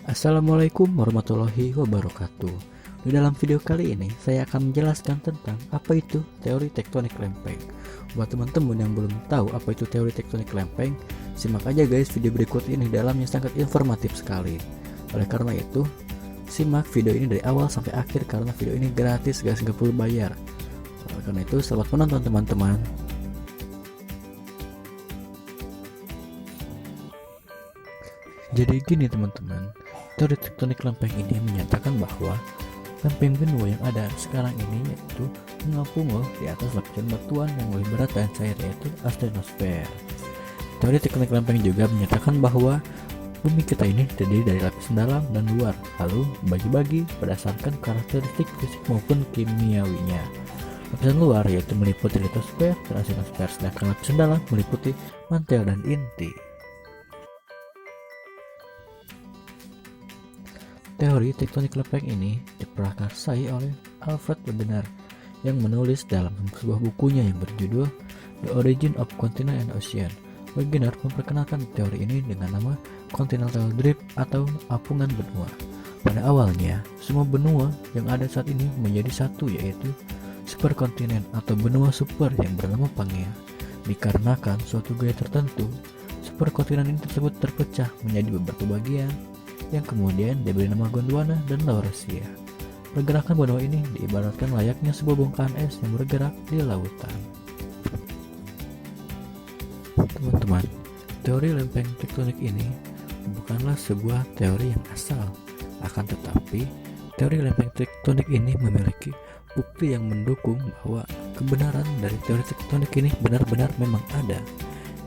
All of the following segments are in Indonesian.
Assalamualaikum warahmatullahi wabarakatuh. Di dalam video kali ini saya akan menjelaskan tentang apa itu teori tektonik lempeng. Buat teman-teman yang belum tahu apa itu teori tektonik lempeng, simak aja guys video berikut ini, dalamnya sangat informatif sekali. Oleh karena itu, simak video ini dari awal sampai akhir karena video ini gratis guys, nggak perlu bayar. Oleh karena itu, selamat menonton teman-teman. Jadi gini teman-teman, teori tektonik lempeng ini menyatakan bahwa lempeng benua yang ada sekarang ini yaitu mengapung di atas lapisan batuan yang lebih berat dan cair, yaitu astenosfer. Teori tektonik lempeng juga menyatakan bahwa bumi kita ini terdiri dari lapisan dalam dan luar, lalu bagi-bagi berdasarkan karakteristik fisik maupun kimiawinya. Lapisan luar yaitu meliputi litosfer dan astenosfer, sedangkan lapisan dalam meliputi mantel dan inti. Teori tektonik lempeng ini diprakarsai oleh Alfred Wegener yang menulis dalam sebuah bukunya yang berjudul The Origin of Continent and Ocean. Wegener memperkenalkan teori ini dengan nama continental drift atau apungan benua. Pada awalnya, semua benua yang ada saat ini menjadi satu, yaitu superkontinen atau benua super yang bernama Pangea. Dikarenakan suatu gaya tertentu, superkontinen ini tersebut terpecah menjadi beberapa bagian yang kemudian diberi nama Gondwana dan Laurasia. Pergerakan benua ini diibaratkan layaknya sebuah bongkahan es yang bergerak di lautan. Teman-teman, teori lempeng tektonik ini bukanlah sebuah teori yang asal. Akan tetapi, teori lempeng tektonik ini memiliki bukti yang mendukung bahwa kebenaran dari teori tektonik ini benar-benar memang ada.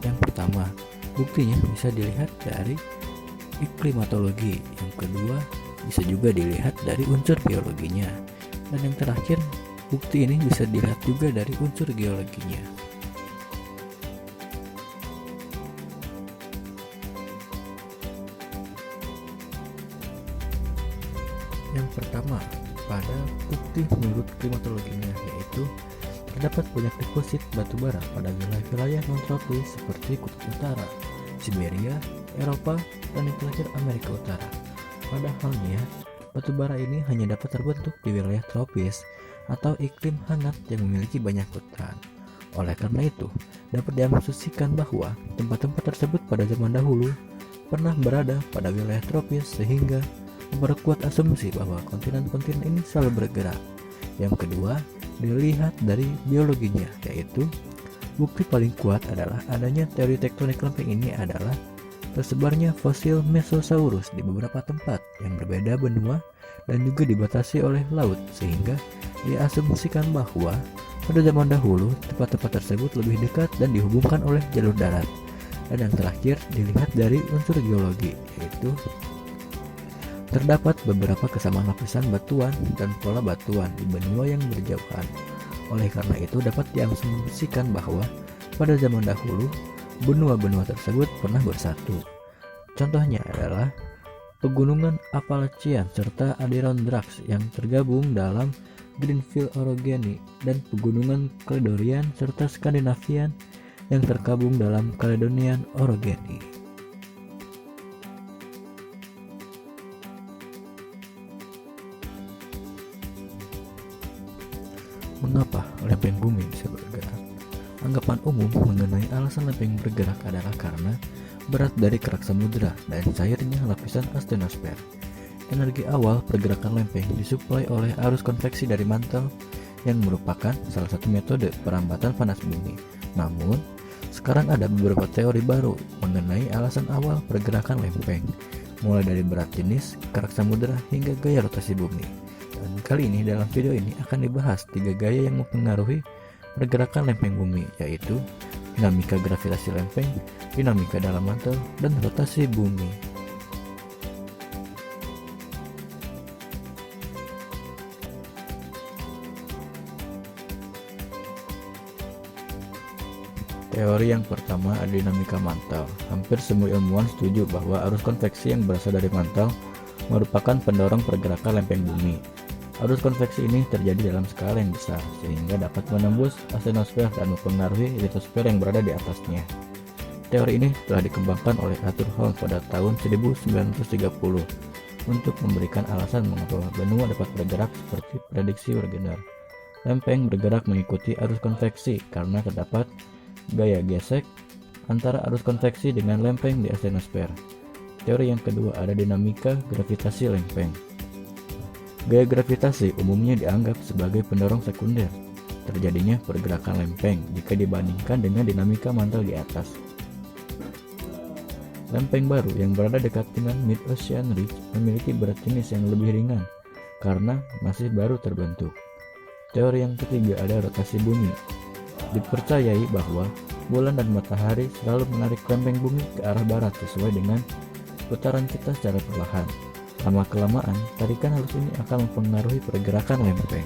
Yang pertama, buktinya bisa dilihat dari klimatologi, yang kedua bisa juga dilihat dari unsur biologinya, dan yang terakhir bukti ini bisa dilihat juga dari unsur geologinya. Yang pertama, pada bukti menurut klimatologinya, yaitu terdapat banyak deposit batu bara pada wilayah-wilayah non-tropis seperti Kutub Utara, Siberia, Eropa, dan yang terakhir Amerika Utara. Padahalnya, batu bara ini hanya dapat terbentuk di wilayah tropis atau iklim hangat yang memiliki banyak hutan. Oleh karena itu, dapat diasumsikan bahwa tempat-tempat tersebut pada zaman dahulu pernah berada pada wilayah tropis, sehingga memperkuat asumsi bahwa kontinen-kontinen ini selalu bergerak. Yang kedua, dilihat dari biologinya, yaitu bukti paling kuat adalah adanya teori tektonik lempeng ini adalah tersebarnya fosil Mesosaurus di beberapa tempat yang berbeda benua dan juga dibatasi oleh laut, sehingga diasumsikan bahwa pada zaman dahulu tempat-tempat tersebut lebih dekat dan dihubungkan oleh jalur darat. Dan yang terakhir dilihat dari unsur geologi, yaitu terdapat beberapa kesamaan lapisan batuan dan pola batuan di benua yang berjauhan. Oleh karena itu dapat diasumsikan bahwa pada zaman dahulu benua-benua tersebut pernah bersatu. Contohnya adalah pegunungan Appalachian serta Adirondacks yang tergabung dalam Greenville Orogeny, dan pegunungan Caledonian serta Scandinavian yang tergabung dalam Caledonian Orogeny. Mengapa lempeng bumi bisa bergerak? Anggapan umum mengenai alasan lempeng bergerak adalah karena berat dari kerak samudera dan cairnya lapisan astenosfer. Energi awal pergerakan lempeng disuplai oleh arus konveksi dari mantel yang merupakan salah satu metode perambatan panas bumi. Namun, sekarang ada beberapa teori baru mengenai alasan awal pergerakan lempeng, mulai dari berat jenis, kerak samudera, hingga gaya rotasi bumi. Dan kali ini dalam video ini akan dibahas 3 gaya yang mempengaruhi pergerakan lempeng bumi, yaitu dinamika gravitasi lempeng, dinamika dalam mantel, dan rotasi bumi. Teori yang pertama ada dinamika mantel. Hampir semua ilmuwan setuju bahwa arus konveksi yang berasal dari mantel merupakan pendorong pergerakan lempeng bumi. Arus konveksi ini terjadi dalam skala yang besar, sehingga dapat menembus astenosfer dan mempengaruhi litosfer yang berada di atasnya. Teori ini telah dikembangkan oleh Arthur Holmes pada tahun 1930. untuk memberikan alasan mengapa benua dapat bergerak seperti prediksi Wegener. Lempeng bergerak mengikuti arus konveksi karena terdapat gaya gesek antara arus konveksi dengan lempeng di asthenosfer. Teori yang kedua ada dinamika gravitasi lempeng. Gaya gravitasi umumnya dianggap sebagai pendorong sekunder terjadinya pergerakan lempeng jika dibandingkan dengan dinamika mantel di atas. Lempeng baru yang berada dekat dengan mid-ocean ridge memiliki berat jenis yang lebih ringan karena masih baru terbentuk. Teori yang ketiga ada rotasi bumi. Dipercayai bahwa bulan dan matahari selalu menarik lempeng bumi ke arah barat sesuai dengan putaran kita secara perlahan. Lama-kelamaan, tarikan halus ini akan mempengaruhi pergerakan lempeng.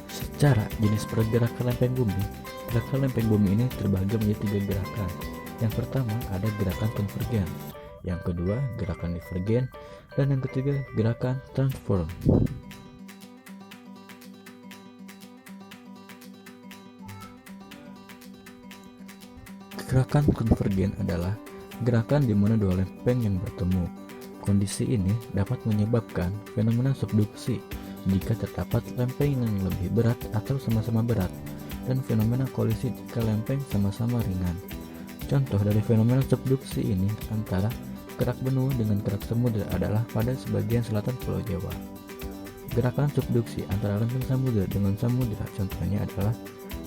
Secara jenis pergerakan lempeng bumi, gerakan lempeng bumi ini terbagi menjadi 3 gerakan. Yang pertama ada gerakan konvergen, yang kedua gerakan divergen, dan yang ketiga gerakan transform. Gerakan konvergen adalah gerakan di mana dua lempeng yang bertemu. Kondisi ini dapat menyebabkan fenomena subduksi jika terdapat lempeng yang lebih berat atau sama-sama berat, dan fenomena kolisi jika lempeng sama-sama ringan. Contoh dari fenomena subduksi ini antara kerak benua dengan kerak samudra adalah pada sebagian selatan Pulau Jawa. Gerakan subduksi antara lempeng samudra dengan samudra contohnya adalah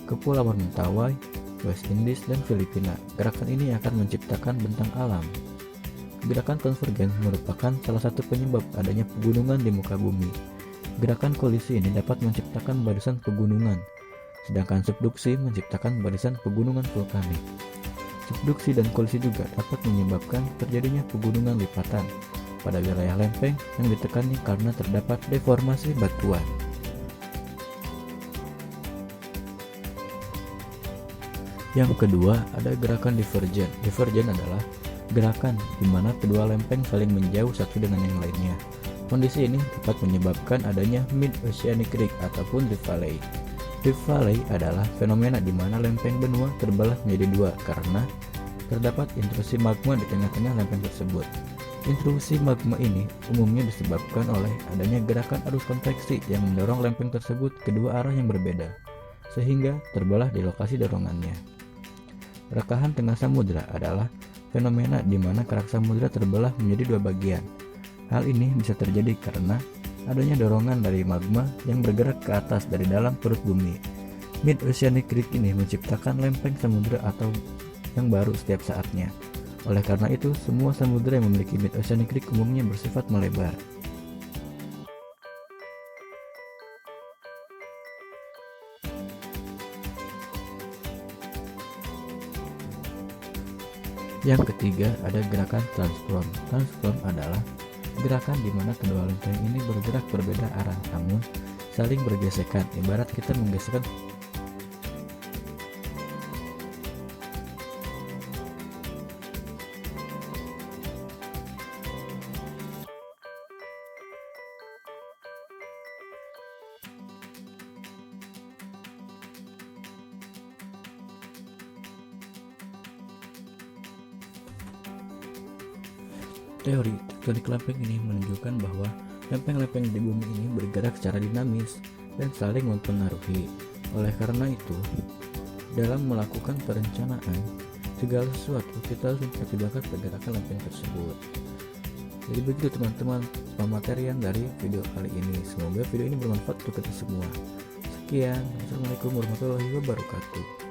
Kepulauan Mentawai, West Indies, dan Filipina. Gerakan ini akan menciptakan bentang alam. Gerakan konvergen merupakan salah satu penyebab adanya pegunungan di muka bumi. Gerakan kolisi ini dapat menciptakan barisan pegunungan, sedangkan subduksi menciptakan barisan pegunungan vulkanik. Subduksi dan kolisi juga dapat menyebabkan terjadinya pegunungan lipatan pada wilayah lempeng yang ditekani karena terdapat deformasi batuan. Yang kedua ada gerakan divergen. Divergen adalah gerakan di mana kedua lempeng saling menjauh satu dengan yang lainnya. Kondisi ini dapat menyebabkan adanya mid-oceanic ridge ataupun rift valley. Rift valley adalah fenomena di mana lempeng benua terbelah menjadi dua karena terdapat intrusi magma di tengah-tengah lempeng tersebut. Intrusi magma ini umumnya disebabkan oleh adanya gerakan arus konveksi yang mendorong lempeng tersebut ke dua arah yang berbeda, sehingga terbelah di lokasi dorongannya. Rekahan tengah samudra adalah fenomena di mana kerak samudra terbelah menjadi dua bagian. Hal ini bisa terjadi karena adanya dorongan dari magma yang bergerak ke atas dari dalam perut bumi. Mid-oceanic ridge ini menciptakan lempeng samudra atau yang baru setiap saatnya. Oleh karena itu, semua samudra yang memiliki mid-oceanic ridge umumnya bersifat melebar. Yang ketiga ada gerakan transform. Transform adalah gerakan di mana kedua lempeng ini bergerak berbeda arah namun saling bergesekan, ibarat kita menggesekkan Teori tektonik lempeng ini menunjukkan bahwa lempeng-lempeng di bumi ini bergerak secara dinamis dan saling mempengaruhi. Oleh karena itu, dalam melakukan perencanaan segala sesuatu kita harus mempertimbangkan pergerakan lempeng tersebut. Jadi begitu teman-teman pematerian dari video kali ini. Semoga video ini bermanfaat untuk kita semua. Sekian, Assalamualaikum warahmatullahi wabarakatuh.